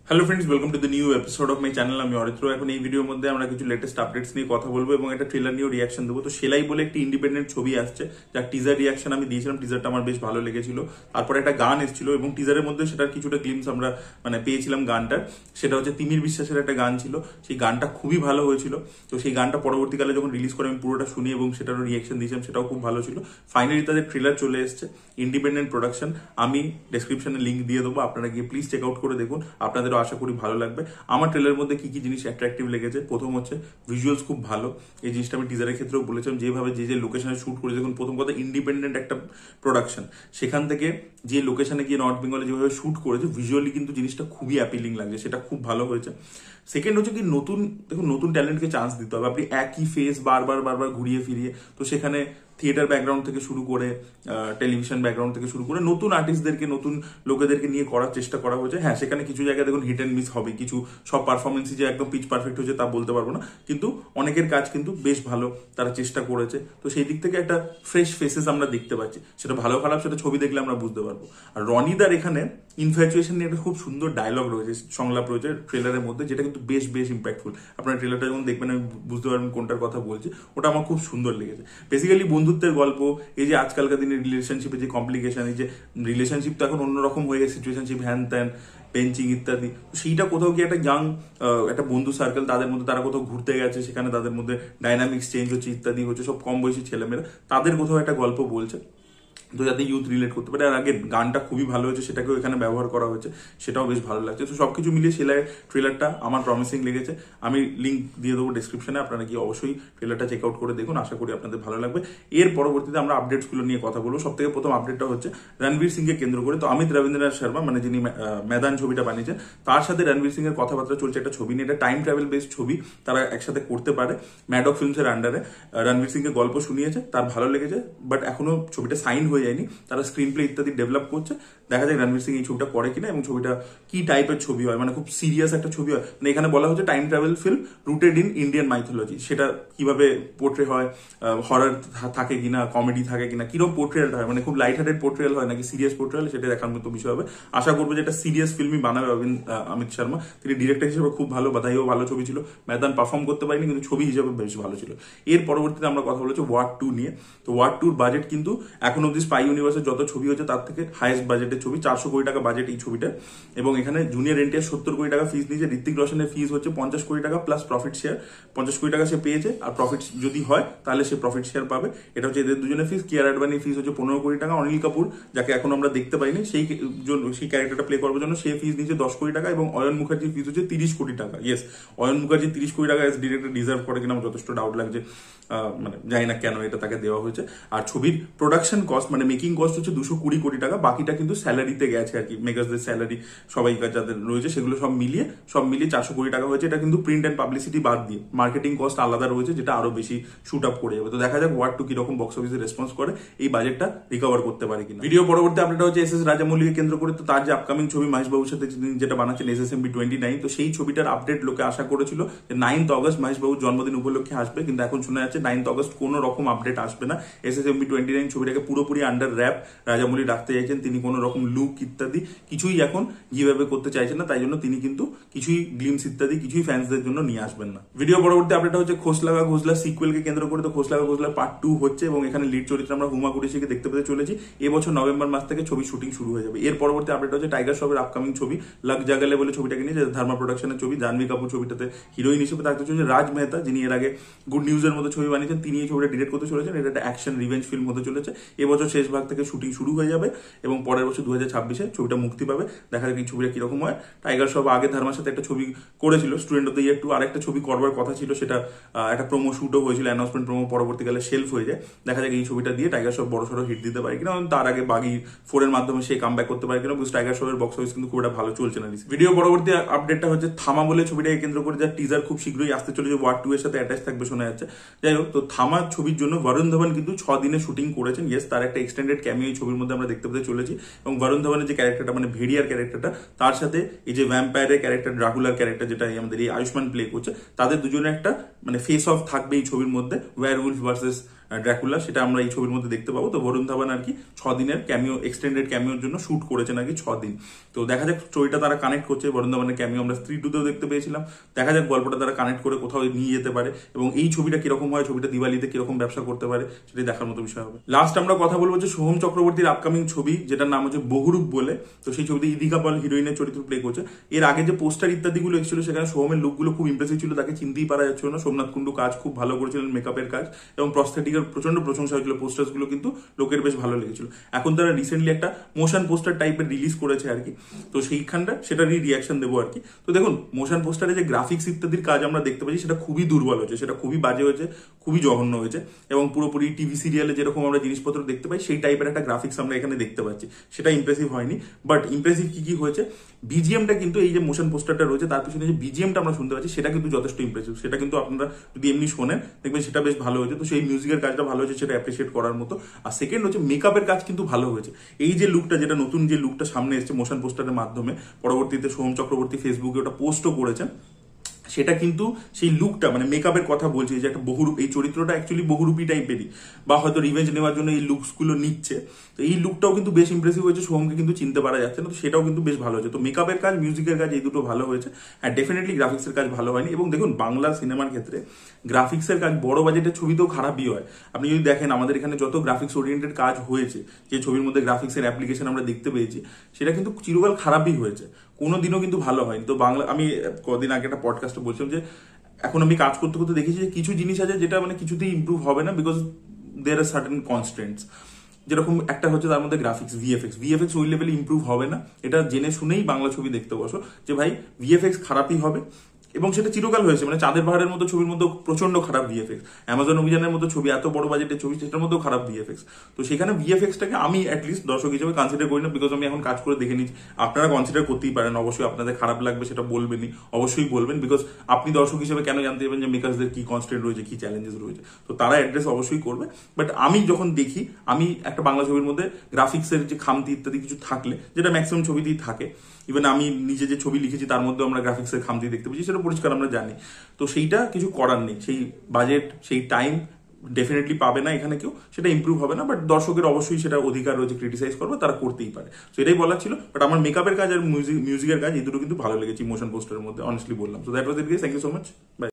Hello friends, welcome to the new episode of my channel. আমি অরিত্র। এখন এই ভিডিওর মধ্যে আমরা কিছু লেটেস্ট আপডেটস নিয়ে কথা বলবো এবং একটা ট্রেলার নিয়েও রিয়াকশন দেবো। তো সেলাই বলে একটি ইন্ডিপেন্ডেন্ট ছবি আসছে, যার টিজার রিয়াকশন আমি দিয়েছিলাম। টিজারটা আমার বেশ ভালো লেগেছিল। তারপরে একটা গান এসেছিল এবং টিজারের মধ্যে সেটার কিছুটা গ্লিমস আমরা পেয়েছিলাম গানটার। সেটা হচ্ছে তিমির বিশ্বাসের একটা গান ছিল। সেই গানটা খুবই ভালো হয়েছিল। তো সেই গানটা পরবর্তীকালে যখন রিলিজ করে আমি পুরোটা শুনি এবং সেটারও রিয়াকশন দিয়েছিলাম, সেটাও খুব ভালো ছিল। ফাইনালি তাদের ট্রেলার চলে এসছে, ইন্ডিপেন্ডেন্ট প্রোডাকশন। আমি ডেসক্রিপশনে লিঙ্ক দিয়ে দেবো, আপনারা গিয়ে প্লিজ চেক আউট করে দেখুন। আপনাদেরও আশা করি ভালো লাগবে। আমার ট্রেলারের মধ্যে কি কি জিনিস অ্যাট্রাকটিভ লেগেছে, প্রথম হচ্ছে ভিজুয়ালস খুব ভালো। এই জিনিসটা আমি টিজারের ক্ষেত্রেও বলেছিলাম, যেভাবে যে লোকেশনে শুট করেছে। দেখুন, প্রথম কথা ইন্ডিপেন্ডেন্ট একটা প্রোডাকশন, সেখান থেকে যে লোকেশনে গিয়ে নর্থ বেঙ্গলে যেভাবে শুট করেছে, ভিজুয়ালি কিন্তু জিনিসটা খুবই অ্যাপিলিং লাগছে, সেটা খুব ভালো হয়েছে। সেকেন্ড হচ্ছে কি, নতুন ট্যালেন্টকে চান্স দিতে হবে। আপনি একই ফেস বারবার ঘুরিয়ে ফিরিয়ে, তো সেখানে থিয়েটার ব্যাকগ্রাউন্ড থেকে শুরু করে টেলিভিশন ব্যাকগ্রাউন্ড থেকে শুরু করে নতুন আর্টিস্টদেরকে, নতুন লোকেদেরকে নিয়ে করার চেষ্টা করা হয়েছে। হ্যাঁ, সেখানে কিছু জায়গায় দেখুন হিট অ্যান্ড মিস হবে, কিছু সব পারফরমেন্সই যে একদম পিচ পারফেক্ট হয়েছে তা বলতে পারবো না, কিন্তু অনেকের কাজ কিন্তু বেশ ভালো, তারা চেষ্টা করেছে। তো সেই দিক থেকে একটা ফ্রেশ ফেসেস আমরা দেখতে পাচ্ছি। সেটা ভালো খারাপ সেটা ছবি দেখলে আমরা বুঝতে পারবো। আর রনিদার এখানে ইনফ্যাচুয়েশন নিয়ে একটা খুব সুন্দর ডায়লগ রয়েছে, সংলাপ রয়েছে ট্রেলারের মধ্যে, যেটা কিন্তু বেশ ইম্প্যাক্টফুল। আপনার ট্রেলারটা যখন দেখবেন আমি বুঝতে পারবেন কোনটার কথা বলছি। ওটা আমার খুব সুন্দর লেগেছে। বেসিক্যালি বন্ধুত্বের গল্প, এই যে আজকালকার দিনে রিলেশনশিপে যে কমপ্লিকেশন, এই যে রিলেশনশিপ তো এখন অন্যরকম হয়ে গেছে, সিচুয়েশনশিপ হ্যান ত্যান বেঞ্চিং ইত্যাদি। সেইটা কোথাও কি একটা ইয়াং একটা বন্ধু সার্কেল, তাদের মধ্যে তারা কোথাও ঘুরতে গেছে, সেখানে তাদের মধ্যে ডাইনামিক্স চেঞ্জ হচ্ছে ইত্যাদি হচ্ছে, সব কম বয়সী ছেলেমেয়েরা, তাদের কোথাও একটা গল্প বলছে, তো যাতে ইউথ রিলেট করতে পারে। আর আগে গানটা খুবই ভালো হয়েছে, সেটাকেও এখানে ব্যবহার করা হয়েছে, সেটাও বেশ ভালো লাগছে। তো সবকিছু মিলিয়ে সেলাইয়ের ট্রেলারটা আমার প্রমিসিং লেগেছে। আমি লিঙ্ক দিয়ে দেবো ডিসক্রিপশনে, আপনারা গিয়ে অবশ্যই ট্রেলারটা চেক আউট করে দেখুন, আশা করি আপনাদের ভালো লাগবে। এর পরবর্তীতে আমরা আপডেটসগুলো নিয়ে কথা বলবো। সব থেকে প্রথম আপডেটটা হচ্ছে রণবীর সিংকে কেন্দ্র করে। তো অমিত রবীন্দ্রনাথ শর্মা, যিনি मैदान ছবিটা বানিয়েছেন, তার সাথে রণবীর সিং এর কথাবার্তা চলছে একটা ছবি নিয়ে। এটা টাইম ট্রাভেল বেসড ছবি, তারা একসাথে করতে পারে। ম্যাডক ফিল্মসের আন্ডারে রণবীর সিংকে গল্প শুনিয়েছে, তার ভালো লেগেছে, বাট এখনো ছবিটা সাইন হয়ে যায়নি। তারা স্ক্রিন প্লে ইত্যাদি ডেভেলপ করছে। দেখা যায় রণবীর সিং এই ছবিটা করে কিনা এবং ছবিটা কি টাইপের ছবি হয়, খুব সিরিয়াস একটা ছবি হয়। এখানে বলা হচ্ছে time travel film rooted in Indian mythology. সেটা কিভাবে পোর্ট্রে হয়, হরর থাকে কিনা, কমেডি থাকে কিনা, কিরকম পোর্ট্রেয়ালটা হয়, খুব লাইট হার্টেড পোর্ট্রেয়াল হয় নাকি সিরিয়াস পোর্ট্রেয়াল, সেটা দেখার মতো বিষয় হবে। আশা করবো যে একটা সিরিয়াস ফিল্মই বানাবে অমিত শর্মা। তিনি ডিরেক্টর হিসেবে খুব ভালো, বাধাইও ভালো ছবি ছিল। मैदान পারফর্ম করতে পারেনি, কিন্তু ছবি হিসেবে বেশ ভালো ছিল। এর পরবর্তীতে আমরা কথা বলেছি ওয়ার 2 নিয়ে। তো ওয়ার 2 বাজেট কিন্তু এখন অব্দি স্পাই ইউনিভার্সের যত ছবি হচ্ছে তার থেকে হাইয়েস্ট বাজেটের ছবি। 400 কোটি টাকা বাজেট এই ছবিটা, এবং এখানে জুনিয়র এনটিআর 70 কোটি টাকা ফিস নিয়েছে। ঋত্বিক রোশনের ফিস হচ্ছে 50 কোটি টাকা প্লাস প্রফিট শেয়ার। 50 কোটি টাকা সে পেয়েছে, আর প্রফিট যদি হয় তাহলে সে প্রফিট শেয়ার পাবে। এটা হচ্ছে এদের দুজনের ফিস। কিয়ারা আডবানির ফিস হচ্ছে 15 কোটি টাকা। অনিল কাপুর, যাকে এখন আমরা দেখতে পাইনি, সেই ক্যারেক্টারটা প্লে করবার জন্য সে ফিস নিয়েছে 10 কোটি টাকা, এবং অয়ন মুখার্জির ফিস হচ্ছে 30 কোটি টাকা। ইয়েস, অয়ন মুখার্জি 30 কোটি টাকা এস ডিরেক্টর ডিজার্ভ করে কিনা আমার যথেষ্ট ডাউট লাগছে। জানি না কেন এটা তাকে দেওয়া হয়েছে। আর ছবির প্রোডাকশন কস্ট, মেকিং কস্ট হচ্ছে 220 কোটি টাকা। বাকিটা কিন্তু স্যালারিতে গেছে আর কি, মেগাসদের স্যালারি সবাইকার যাদের রয়েছে সেগুলো সব মিলিয়ে 400 কোটি টাকা হয়েছে। এটা কিন্তু প্রিন্ট অ্যান্ড পাবলিসিটি বাদ দিয়ে, মার্কেটিং কস্ট আলাদা রয়েছে, যেটা আরো বেশি শুট আপ করে যাবে। তো দেখা যাক ওয়ার 2 কিরকম বক্স অফিসে রেসপন্স করে, এই বাজেটটা রিকভার করতে পারে কিনা। ভিডিও পরবর্তী আপডেট হচ্ছে এস রাজামৌলিকে কেন্দ্র করে। তো তার যে আপকামিং ছবি মহেশ বাবুর সাথে যেটা বানাচ্ছেন SSMB 29, তো সেই ছবিটার আপডেট লোকে আশা করেছিল যে 9th অগস্ট মহেশ বাবুর জন্মদিন উপলক্ষে আসবে, কিন্তু এখন শোনা যাচ্ছে 9th অগস্ট কোনো রকম আপডেট আসবে না। SSMB 29 ছবিটাকে পুরোপুরি আন্ডার র্যাপ রাজামৌলি রাখতে চাইছেন। তিনি কোনো রকম লুক ইত্যাদি কিছুই এখন গিভঅ্যাওয়ে করতে চাইছেন না, তাই জন্য তিনি কিন্তু কিছুই গ্লিমস ইত্যাদি কিছুই ফ্যান্সদের জন্য নিয়ে আসবেন না। ভিডিও পরবর্তী আপডেট হচ্ছে খোসলাগা ঘোষলা সিকুয়েলকে কেন্দ্র করে। তো খোসলাগা ঘোষলা পার্ট 2 হচ্ছে, এবং এখানে লিড চরিত্রে আমরা হুমা কুরেশিকে দেখতে পেতে চলেছি। এবছর নভেম্বর মাস থেকে ছবি শুটিং শুরু হয়ে যাবে। এর পরবর্তী আপডেট হচ্ছে টাইগার শ্রফের আপকামিং ছবি লাগ জাগালে বলে ছবিটাকে নিয়ে, ধর্মা প্রোডাকশনের ছবি। জাহ্নবী কাপুর ছবিটাতে হিরোইন হিসেবে থাকতে চলেছে। রাজ মেহতা, যিনি এর আগে গুড নিউজের মতো ছবি বানিয়েছেন, তিনি এই ছবিটা ডিরেক্ট করতে চলেছেন। এটা একটা অ্যাকশন রিভেঞ্জ ফিল্ম হতে চলেছে। এবছর শেষ ভাগ থেকে শুটিং শুরু হয়ে যাবে, এবং পরের বছর 2026-এ ছবিটা মুক্তি পাবে। দেখা যাক এই ছবিটা কিরকম হয়। টাইগার শ্রফ আগে ধর্মার সাথে একটা ছবি করেছিল, স্টুডেন্ট অফ দ্য ইয়ার 2, আর একটা ছবি করবার কথা ছিল, সেটা একটা প্রোমো শুটও হয়েছিল, অ্যানাউন্সমেন্ট প্রোমো, পরবর্তীকালে শেলফ হয়ে যায়। দেখা যাক এই ছবিটা দিয়ে টাইগার শ্রফ বড় সড়ো হিট দিতে পারে কিনা, তার আগে বাগি 4 এর মাধ্যমে সে কাম ব্যাক করতে পারে কিনা, বিকজ টাইগার শ্রফের বক্স অফিস কিন্তু খুব একটা ভালো চলছে না। ভিডিও পরবর্তী আপডেটটা হচ্ছে থামা বলে ছবিটাকে কেন্দ্র করে, যার টিজার খুব শীঘ্রই আসতে চলেছে, ওয়ার 2 এর সাথে অ্যাটাচ থাকবে শোনা যাচ্ছে। যাই হোক, তো থামা ছবির জন্য বরুণ ধবন কিন্তু 6 দিনে শুটিং করেছেন। ইয়েস, তার একটা এক্সটেন্ডেড ক্যামিও এই ছবির মধ্যে আমরা দেখতে পেতে চলেছি, এবং বরুণ ধবনের যে ক্যারেক্টারটা ভেড়িয়ার ক্যারেক্টারটা, তার সাথে এই যে ভ্যাম্পায়ারের ক্যারেক্টার, ড্রাকুলার ক্যারেক্টার যেটা আমাদের এই আয়ুষ্মান প্লে করছে, তাদের দুজনে একটা ফেস অফ থাকবে এই ছবির মধ্যে, ওয়্যারউলফ ভার্সেস ড্রাকুলা, সেটা আমরা এই ছবির মধ্যে দেখতে পাবো। তো বরুণ ধাবান আর কি 6 দিনের ক্যামিও, এক্সটেন্ডেড ক্যামিওর জন্য শুট করেছেন আর কি 6 দিন। তো দেখা যাক স্টোরিটা তারা কানেক্ট করছে। বরুণ ধাবানের ক্যামিও আমরা স্ত্রী 2তেও দেখতে পেয়েছিলাম, দেখা যাক গল্পটা তারা কানেক্ট করে কোথাও নিয়ে যেতে পারে এবং এই ছবিটা কিরকম হয়, ছবিটা দিওয়ালিতে কিরকম ব্যবসা করতে পারে সেটাই দেখার মতো বিষয় হবে। লাস্ট আমরা কথা বলবো যে সোহম চক্রবর্তীর আপকামিং ছবি, যেটার নাম হচ্ছে বহুরূপ বলে। তো সেই ছবিতে ইদিকা পাল হিরোইনের চরিত্র প্লে করছে। এর আগে যে পোস্টার ইত্যাদিগুলো এসেছিল সেখানে সোহমের লুকগুলো খুব ইমপ্রেসিভ ছিল, তাকে চিনতেই পারা যাচ্ছিল না। সোমনাথ কুন্ডু কাজ খুব ভালো করেছিলেন, মেকআপের কাজ এবং প্রস্থেটিকের প্রচন্ড প্রশংসা হয়েছিল। পোস্টার্সগুলো কিন্তু লোকের বেশ ভালো লেগেছিল। এখন তারা রিসেন্টলি একটা মোশন পোস্টার টাইপের রিলিজ করেছে আর কি, তো সেইখানটা সেটারই রিয়াকশন দেবো আর কি। তো দেখুন, মোশন পোস্টারে যে গ্রাফিক্স ইত্যাদির কাজ আমরা দেখতে পাচ্ছি সেটা খুবই দুর্বল হয়েছে, সেটা খুবই বাজে হয়েছে, খুবই জঘন্য হয়েছে এবং পুরোপুরি টিভি সিরিয়ালে যেরকম আমরা জিনিসপত্র দেখতে পাই সেই টাইপের একটা গ্রাফিক্স আমরা এখানে দেখতে পাচ্ছি। সেটা ইমপ্রেসিভ হয়নি। বাট ইমপ্রেসিভ কি হয়েছে, বিজিএমটা কিন্তু, এই যে মোশন পোস্টারটা রয়েছে তার পিছনে যে বিজিএমটা আমরা শুনতে পাচ্ছি সেটা কিন্তু যথেষ্ট ইমপ্রেসিভ। সেটা কিন্তু আপনারা যদি এমনি শোনেন দেখবেন সেটা বেশ ভালো হয়েছে। তো সেই মিউজিকের কাজটা ভালো হয়েছে, সেটা অ্যাপ্রিসিয়েট করার মতো। আর সেকেন্ড হচ্ছে মেকআপের কাজ কিন্তু ভালো হয়েছে। এই যে লুকটা, যেটা নতুন যে লুকটা সামনে এসেছে মোশন পোস্টারের মাধ্যমে, পরবর্তীতে সোহম চক্রবর্তী ফেসবুকে ওটা পোস্টও করেছেন, সেটা কিন্তু সেই লুকটা, মানে মেকআপের কথা বলছি, যে একটা বহুরূপ, এই চরিত্রটা অ্যাকচুয়ালি বহুরূপী টাইপেরই, বা হয়তো রিভেঞ্জ নেওয়ার জন্য এই লুকসগুলো নিচ্ছে। তো এই লুকটাও কিন্তু বেশ ইমপ্রেসিভ হয়েছে, সোহমকে কিন্তু চিনতে পারা যাচ্ছে না। তো সেটাও কিন্তু বেশ ভালো হয়েছে। তো মেকআপের কাজ, মিউজিকের কাজ, এই দুটো ভালো হয়েছে। আর ডেফিনেটলি গ্রাফিক্সের কাজ ভালো হয়নি। এবং দেখুন, বাংলা সিনেমার ক্ষেত্রে গ্রাফিক্সের কাজ বড় বাজেটের ছবিতেও খারাপই হয়। আপনি যদি দেখেন আমাদের এখানে যত গ্রাফিক্স ওরিয়েন্টেড কাজ হয়েছে, যে ছবির মধ্যে গ্রাফিক্সের অ্যাপ্লিকেশন আমরা দেখতে পেয়েছি, সেটা কিন্তু চিরকাল খারাপই হয়েছে, কোনোদিনও কিন্তু ভালো হয়নি। তো বাংলা, আমি কদিন আগে একটা পডকাস্টে বলছিলাম যে এখন আমি কাজ করতে করতে দেখেছি যে কিছু জিনিস আছে যেটা মানে কিছুতেই ইমপ্রুভ হবে না, because there are certain constants. যেরকম একটা হচ্ছে তার মধ্যে গ্রাফিক্স, ভিএফএক্স ওই লেভেলে ইমপ্রুভ হবে না। এটা জেনে শুনেই বাংলা ছবি দেখতে বসো যে ভাই ভিএফএক্স খারাপই হবে, এবং সেটা চিরকাল হয়েছে। মানে চাঁদের পাহাড়ের মতো ছবির মধ্যে প্রচন্ড খারাপ ভিএফএক্স, অ্যামাজন অভিযানের মতো ছবি, এত বড় বাজেটের ছবি, সেটার মধ্যেও খারাপ ভিএফএক্স। তো সেখানে ভিএফএক্সটাকে আমি অ্যাটলিস্ট দর্শক হিসেবে কনসিডার করি না, বিকজ আমি এখন কাজ করে দেখে নিচ্ছি। আপনারা কনসিডার করতেই পারেন, অবশ্যই আপনাদের খারাপ লাগবে, সেটা বলবেনই, অবশ্যই বলবেন, বিকজ আপনি দর্শক হিসেবে কেন জানতে পারবেন যে মেকার্সদের কি কনস্ট্যান্ট রয়েছে, কি চ্যালেঞ্জেস রয়েছে। তো তারা অ্যাড্রেস অবশ্যই করবে। বাট আমি যখন দেখি, আমি একটা বাংলা ছবির মধ্যে গ্রাফিক্সের যে খামতি ইত্যাদি কিছু থাকলে, যেটা ম্যাক্সিমাম ছবিতেই থাকে, ইভেন আমি নিজে যে ছবি লিখেছি তার মধ্যে আমরা গ্রাফিক্সের খামতি দেখতে পেয়েছি, সেটা পরিষ্কার আমরা জানি। তো সেইটা কিছু করার নেই, সেই বাজেট, সেই টাইম ডেফিনেটলি পাবে না এখানে কেউ, সেটা ইমপ্রুভ হবে না। বাট দর্শকের অবশ্যই সেটা অধিকার রয়েছে, ক্রিটিসাইজ করবে, তারা করতেই পারে। তো এটাই বলার ছিল। বাট আমার মেকআপের কাজ আর মিউজিকের কাজ এই দুটো কিন্তু ভালো লেগেছে মোশন পোস্টারের মধ্যে, অনেস্টলি বললাম। So that was it guys, thank you so much, by.